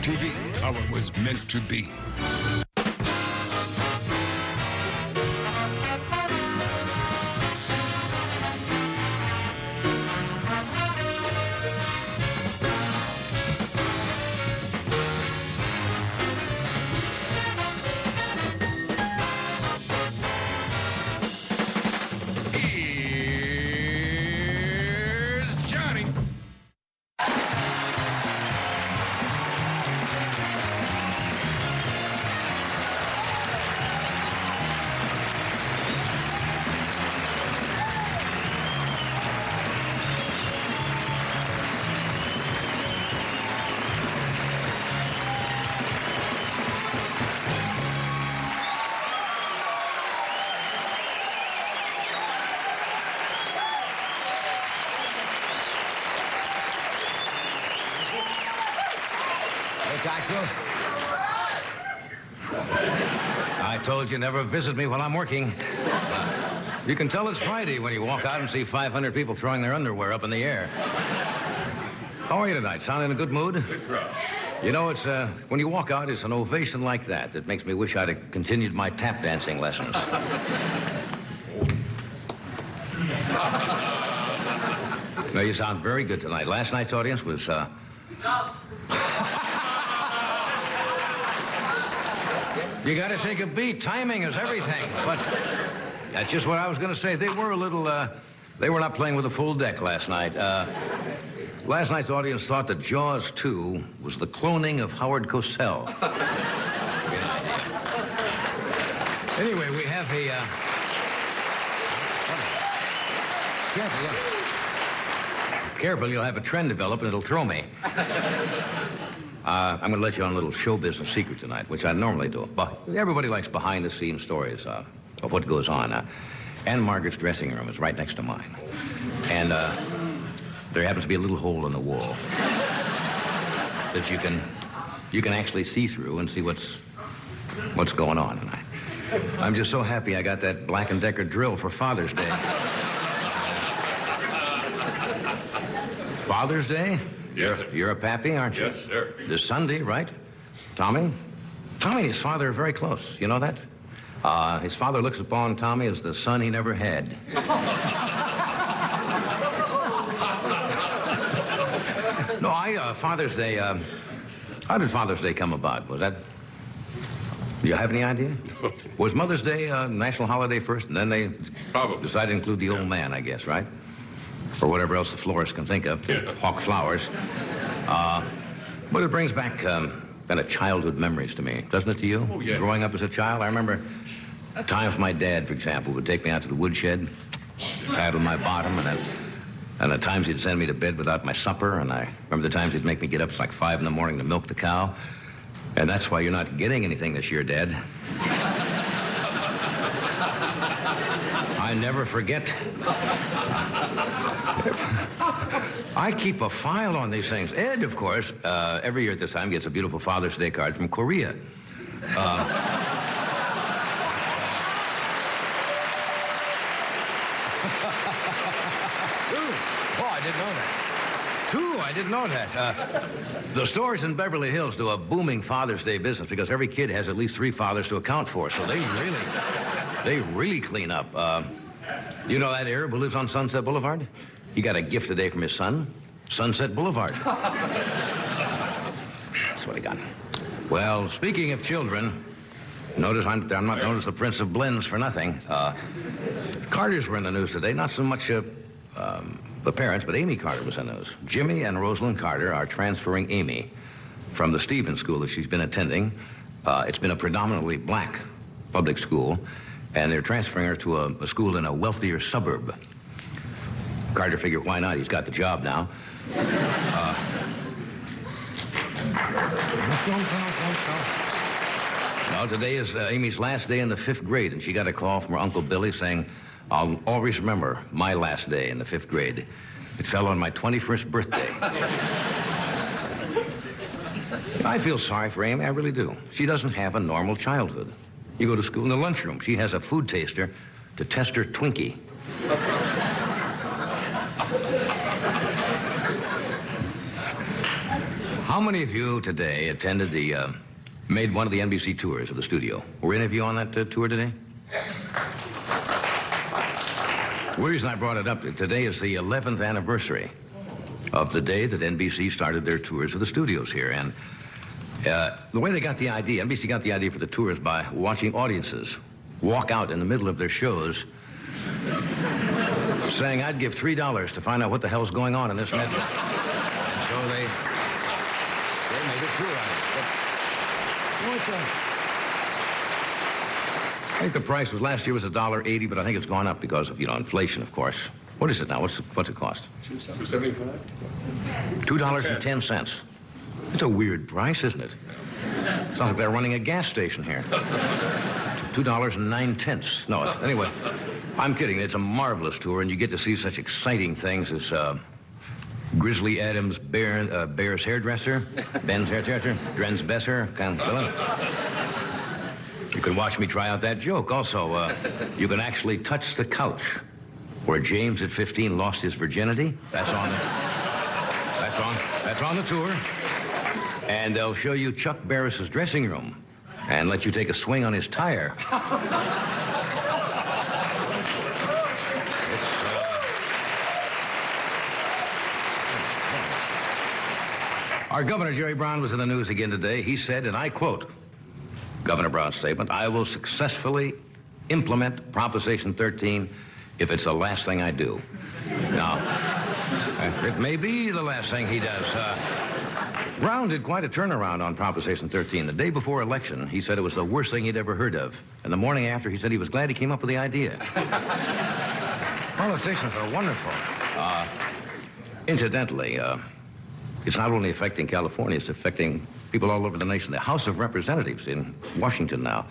TV, how it was meant to be. I told you never visit me while I'm working. You can tell it's Friday when you walk out and see 500 people throwing their underwear up in the air. How are you tonight? Sound in a good mood? Good crowd. You know, it's when you walk out, it's an ovation like that that makes me wish I'd have continued my tap dancing lessons. No, you sound very good tonight. Last night's audience was, You got to take a beat. Timing is everything. But that's just what I was going to say. They were a little, they were not playing with a full deck last night. Last night's audience thought that Jaws 2 was the cloning of Howard Cosell. Anyway, we have a, Careful, you'll have a trend develop and it'll throw me. I'm going to let you on a little show business secret tonight, which I normally do. But everybody likes behind-the-scenes stories of what goes on. Ann-Margret's dressing room is right next to mine. And there happens to be a little hole in the wall that you can actually see through and see what's going on. And I'm just so happy I got that Black & Decker drill for Father's Day. Father's Day? Yes, sir. You're a pappy, aren't you? Yes, sir. This Sunday, right? Tommy? Tommy and his father are very close. You know that? His father looks upon Tommy as the son he never had. No, Father's Day, how did Father's Day come about? Was that... Do you have any idea? Was Mother's Day a national holiday first, and then they Probably. decided to include the old man, I guess, right? Or whatever else the florist can think of to hawk flowers. But it brings back kind of childhood memories to me, doesn't it to you? Oh, yes. Growing up as a child, I remember times my dad, for example, would take me out to the woodshed, paddle my bottom, and the times he'd send me to bed without my supper, and I remember the times he'd make me get up at like 5 in the morning to milk the cow. And that's why you're not getting anything this year, Dad. I never forget. I keep a file on these things. Ed, of course, every year at this time gets a beautiful Father's Day card from Korea. Two. Oh, I didn't know that. Two, I didn't know that. The stores in Beverly Hills do a booming Father's Day business because every kid has at least 3 fathers to account for, so they really clean up. You know that Arab who lives on Sunset Boulevard? He got a gift today from his son, Sunset Boulevard. That's what he got. Well, speaking of children, notice I'm not known as the Prince of Blends for nothing. Carters were in the news today, not so much the parents, but Amy Carter was in the news. Jimmy and Rosalind Carter are transferring Amy from the Stevens School that she's been attending. It's been a predominantly black public school, and they're transferring her to a school in a wealthier suburb. Carter figured, why not? He's got the job now. Well, today is Amy's last day in the 5th grade, and she got a call from her Uncle Billy saying, I'll always remember my last day in the 5th grade. It fell on my 21st birthday. I feel sorry for Amy, I really do. She doesn't have a normal childhood. You go to school in the lunchroom, she has a food taster to test her Twinkie. How many of you today attended made one of the NBC tours of the studio? Were any of you on that tour today? The reason I brought it up, today is the 11th anniversary of the day that NBC started their tours of the studios here. And the way they got the idea, NBC got the idea for the tours by watching audiences walk out in the middle of their shows saying, I'd give $3 to find out what the hell's going on in this medley. And so they made a tour out of it. But, I think the price was last year was $1.80, but I think it's gone up because of, inflation, of course. What is it now? What's it cost? $2.75. $2.10. It's a weird price, isn't it? Sounds like they're running a gas station here. $2.09. No, anyway, I'm kidding. It's a marvelous tour, and you get to see such exciting things as Grizzly Adams' Bear's hairdresser, Ben's hairdresser, Dren's Besser, You can watch me try out that joke. Also, you can actually touch the couch where James at 15 lost his virginity. That's on the tour. And they'll show you Chuck Barris's dressing room and let you take a swing on his tire. Our Governor, Jerry Brown, was in the news again today. He said, and I quote, Governor Brown's statement, I will successfully implement Proposition 13 if it's the last thing I do. Now, it may be the last thing he does. Brown did quite a turnaround on Proposition 13. The day before election, he said it was the worst thing he'd ever heard of. And the morning after, he said he was glad he came up with the idea. Politicians are wonderful. Incidentally, it's not only affecting California, it's affecting people all over the nation. The House of Representatives in Washington now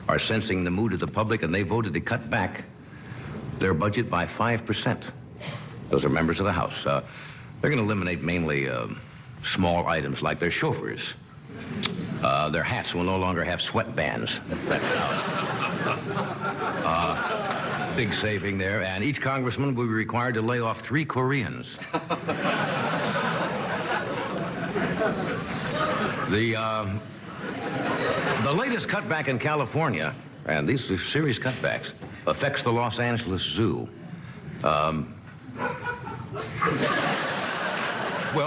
are sensing the mood of the public, and they voted to cut back their budget by 5%. Those are members of the House. They're going to eliminate mainly small items like their chauffeurs. Their hats will no longer have sweatbands. That's big saving there. And each congressman will be required to lay off 3 Koreans. The latest cutback in California, and these are serious cutbacks, affects the Los Angeles Zoo. Well,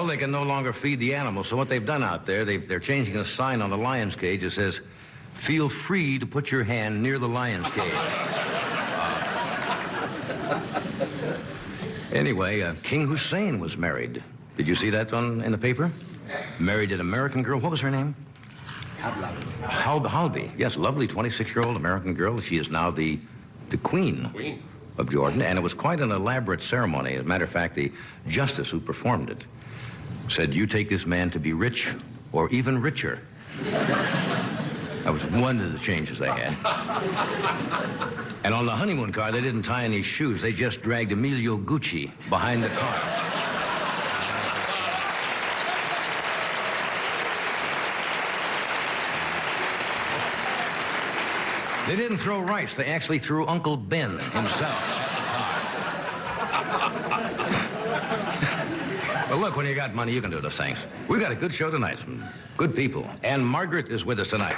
they can no longer feed the animals, so what they've done out there, they're changing a sign on the lion's cage that says, feel free to put your hand near the lion's cage. Anyway, King Hussein was married. Did you see that in the paper? Married an American girl. What was her name? Halby. Yes, lovely 26-year-old American girl. She is now the queen of Jordan, and it was quite an elaborate ceremony. As a matter of fact, the justice who performed it said, you take this man to be rich or even richer. That was one of the changes they had. And on the honeymoon car, they didn't tie any shoes. They just dragged Emilio Gucci behind the car. They didn't throw rice. They actually threw Uncle Ben himself. But look, when you got money, you can do those things. We've got a good show tonight. Some good people. Ann-Margret is with us tonight.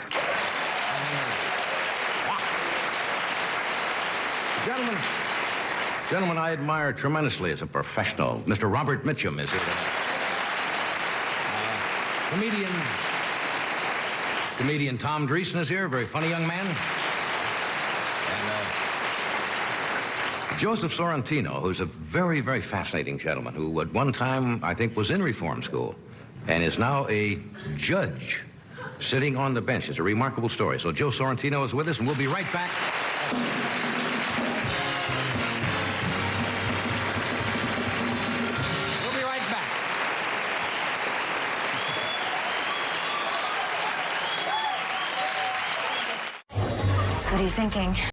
Gentlemen, I admire tremendously as a professional. Mr. Robert Mitchum is here tonight. Comedian Tom Dreesen is here, a very funny young man. Joseph Sorrentino, who's a very, very fascinating gentleman who at one time, I think, was in reform school and is now a judge sitting on the bench. It's a remarkable story. So Joe Sorrentino is with us, and we'll be right back. We'll be right back. So what are you thinking?